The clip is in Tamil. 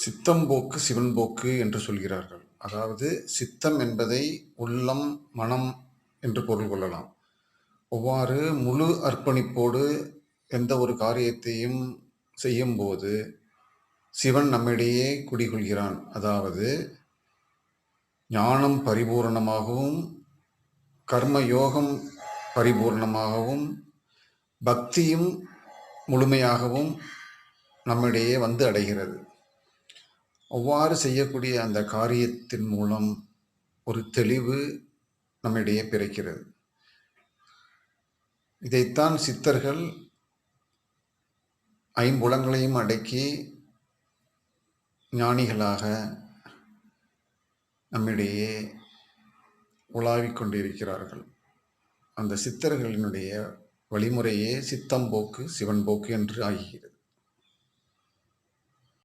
சித்தம்போக்கு சிவன்போக்கு என்று சொல்கிறார்கள். அதாவது சித்தம் என்பதை உள்ளம், மனம் என்று பொருள் கொள்ளலாம். அவ்வாறு முழு அர்ப்பணிப்போடு எந்த ஒரு காரியத்தையும் செய்யும்போது சிவன் நம்மிடையே குடிகொள்கிறான். அதாவது ஞானம் பரிபூரணமாகவும், கர்ம யோகம் பரிபூரணமாகவும், பக்தியும் முழுமையாகவும் நம்மிடையே வந்து அடைகிறது. அவ்வாறு செய்யக்கூடிய அந்த காரியத்தின் மூலம் ஒரு தெளிவு நம்மிடையே பிறக்கிறது. இதைத்தான் சித்தர்கள் ஐம்புலங்களையும் அடக்கி ஞானிகளாக நம்மிடையே உலாவிக் கொண்டிருக்கிறார்கள். அந்த சித்தர்களினுடைய வழிமுறையே சித்தம்போக்கு சிவன்போக்கு என்று ஆகிறது.